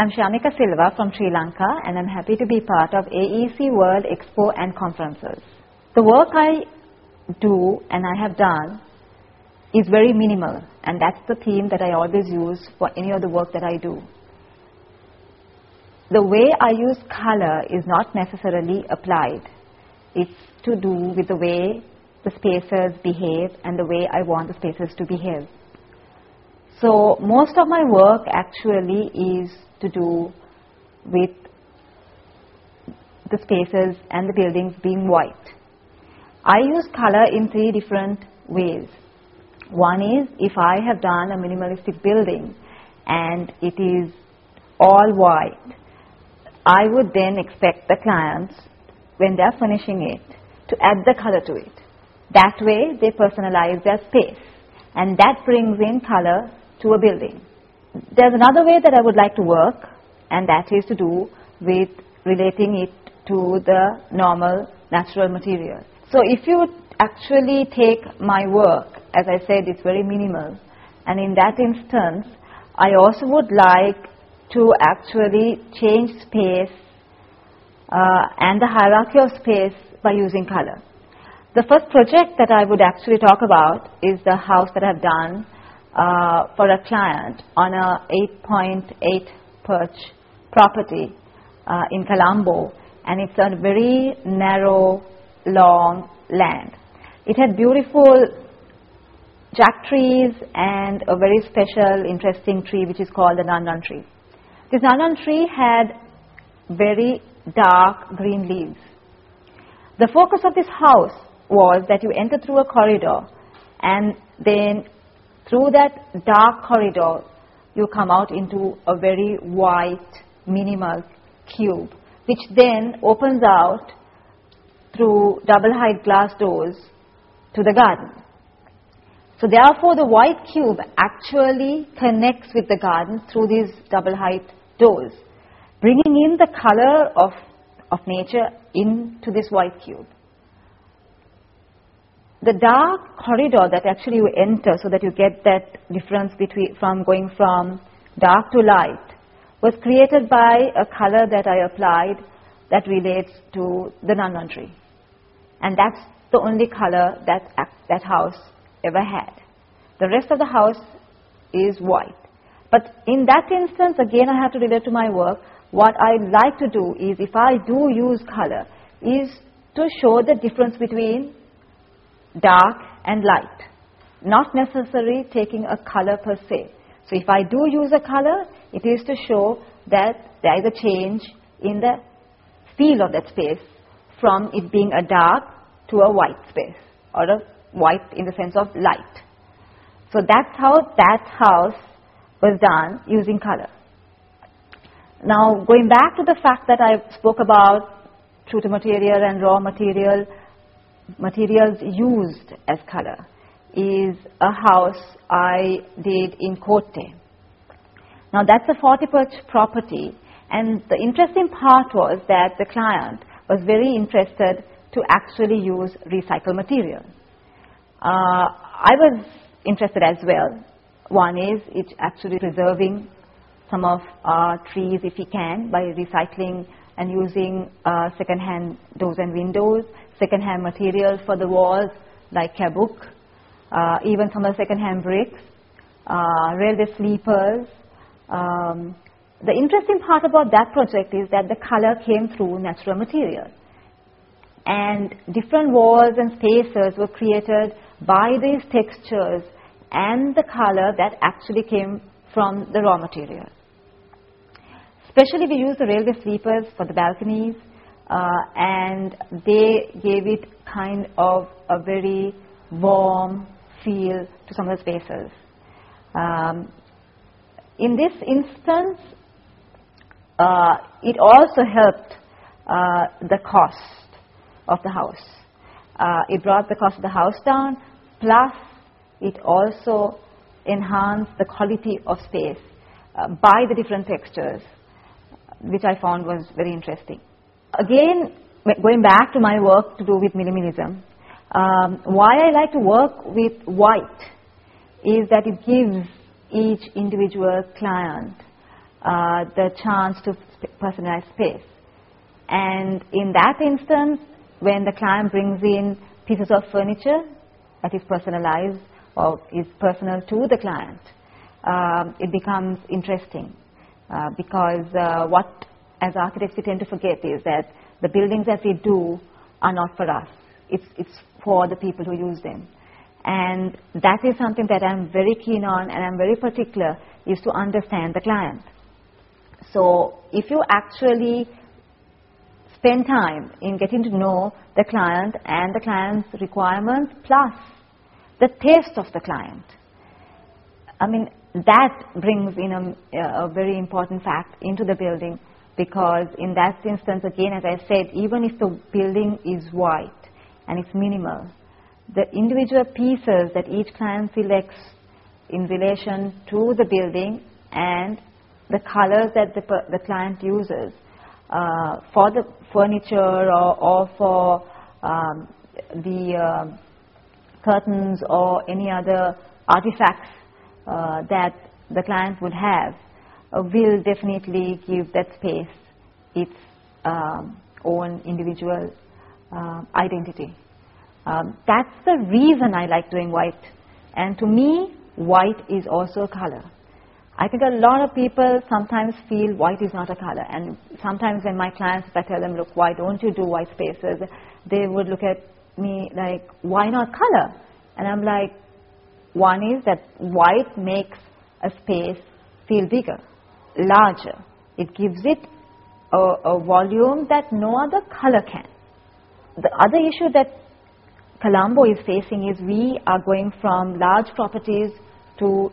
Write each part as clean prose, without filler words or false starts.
I'm Shyamika Silva from Sri Lanka, and I'm happy to be part of AEC World Expo and conferences. The work I do and I have done is very minimal, and that's the theme that I always use for any of the work that I do. The way I use color is not necessarily applied. It's to do with the way the spaces behave and the way I want the spaces to behave. So most of my work actually is to do with the spaces and the buildings being white. I use color in three different ways. One is if I have done a minimalistic building and it is all white, I would then expect the clients, when they are furnishing it, to add the color to it. That way they personalize their space, and that brings in color to a building. There's another way that I would like to work, and that is to do with relating it to the normal natural material. So if you actually take my work, as I said, it's very minimal, and in that instance I also would like to actually change space and the hierarchy of space by using color. The first project that I would actually talk about is the house that I've done for a client on a 8.8 perch property in Colombo, and it's a very narrow, long land. It had beautiful jack trees and a very special, interesting tree which is called the nandan tree. This nandan tree had very dark green leaves. The focus of this house was that you enter through a corridor, and then through that dark corridor you come out into a very white minimal cube, which then opens out through double height glass doors to the garden. So therefore the white cube actually connects with the garden through these double height doors, bringing in the color of nature into this white cube. The dark corridor that actually you enter so that you get that difference from going from dark to light was created by a color that I applied that relates to the nandan tree. And that's the only color that house ever had. The rest of the house is white. But in that instance, again, I have to relate to my work. What I like to do is, if I do use color, is to show the difference between dark and light, not necessarily taking a color per se. So if I do use a color, it is to show that there is a change in the feel of that space from it being a dark to a white space, or a white in the sense of light. So that's how that house was done using color. Now, going back to the fact that I spoke about true to material and raw material, materials used as color, is a house I did in Kotte. Now that's a 40 perch property, and the interesting part was that the client was very interested to actually use recycled material. I was interested as well. One is it's actually preserving some of our trees if we can by recycling and using second-hand doors and windows, second-hand materials for the walls like kabuk, even some of the second-hand bricks, railway sleepers. The interesting part about that project is that the color came through natural material, and different walls and spaces were created by these textures and the color that actually came from the raw material. Especially we used the railway sleepers for the balconies, and they gave it kind of a very warm feel to some of the spaces. In this instance, it also helped the cost of the house. It brought the cost of the house down, plus it also enhanced the quality of space by the different textures, which I found was very interesting. Again, going back to my work to do with minimalism, why I like to work with white is that it gives each individual client the chance to personalize space. And in that instance, when the client brings in pieces of furniture that is personalized or is personal to the client, it becomes interesting because what as architects we tend to forget is that the buildings that we do are not for us. It's for the people who use them. And that is something that I'm very keen on and I'm very particular, is to understand the client. So if you actually spend time in getting to know the client and the client's requirements plus the taste of the client, I mean, that brings in a very important fact into the building, because in that instance, again, as I said, even if the building is white and it's minimal, the individual pieces that each client selects in relation to the building and the colors that the client uses for the furniture or for the curtains or any other artifacts that the client would have will definitely give that space its own individual identity. That's the reason I like doing white. And to me, white is also a color. I think a lot of people sometimes feel white is not a color. And sometimes when my clients, if I tell them, look, why don't you do white spaces, they would look at me like, why not color? And I'm like, one is that white makes a space feel bigger, larger. It gives it a volume that no other color can. The other issue that Colombo is facing is we are going from large properties to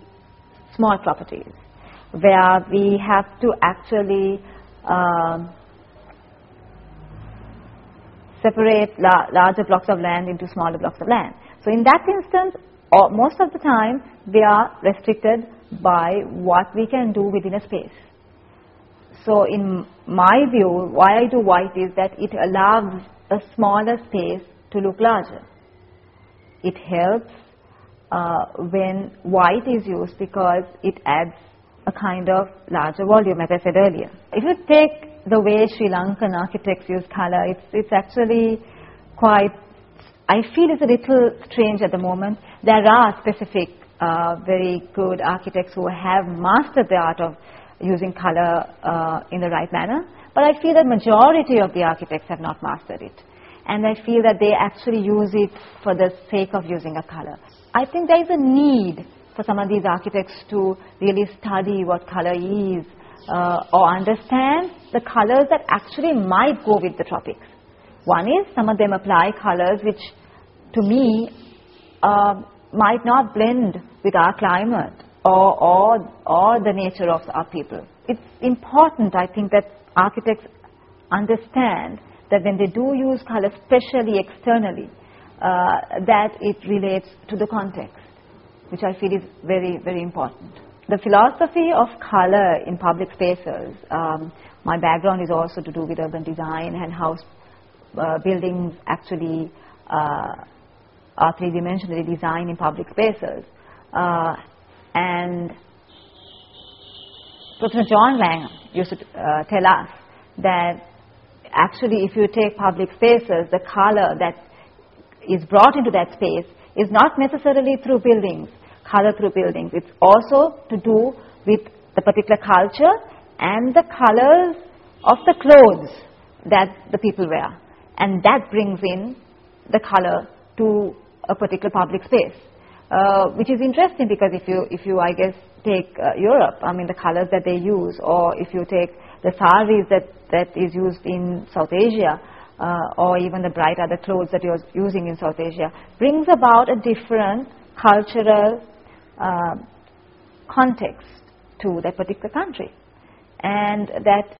small properties, where we have to actually separate larger blocks of land into smaller blocks of land. So in that instance, most of the time, we are restricted by what we can do within a space. So in my view, why I do white is that it allows a smaller space to look larger. It helps when white is used because it adds a kind of larger volume, as I said earlier. If you take the way Sri Lankan architects use color, it's actually quite, I feel it's a little strange at the moment. There are specific very good architects who have mastered the art of using color in the right manner, but I feel that majority of the architects have not mastered it. And I feel that they actually use it for the sake of using a color. I think there is a need for some of these architects to really study what color is or understand the colors that actually might go with the tropics. One is some of them apply colors which to me might not blend with our climate or the nature of our people. It's important, I think, that architects understand that when they do use color, especially externally, that it relates to the context, which I feel is very, very important. The philosophy of color in public spaces, my background is also to do with urban design and how buildings actually are three-dimensionally designed in public spaces. And Professor John Lang used to tell us that actually if you take public spaces, the color that is brought into that space is not necessarily through buildings, color through buildings. It's also to do with the particular culture and the colors of the clothes that the people wear. And that brings in the color to a particular public space, which is interesting because if you I guess, take Europe, I mean the colors that they use, or if you take the saris that is used in South Asia, or even the bright other clothes that you're using in South Asia, brings about a different cultural context to that particular country. And that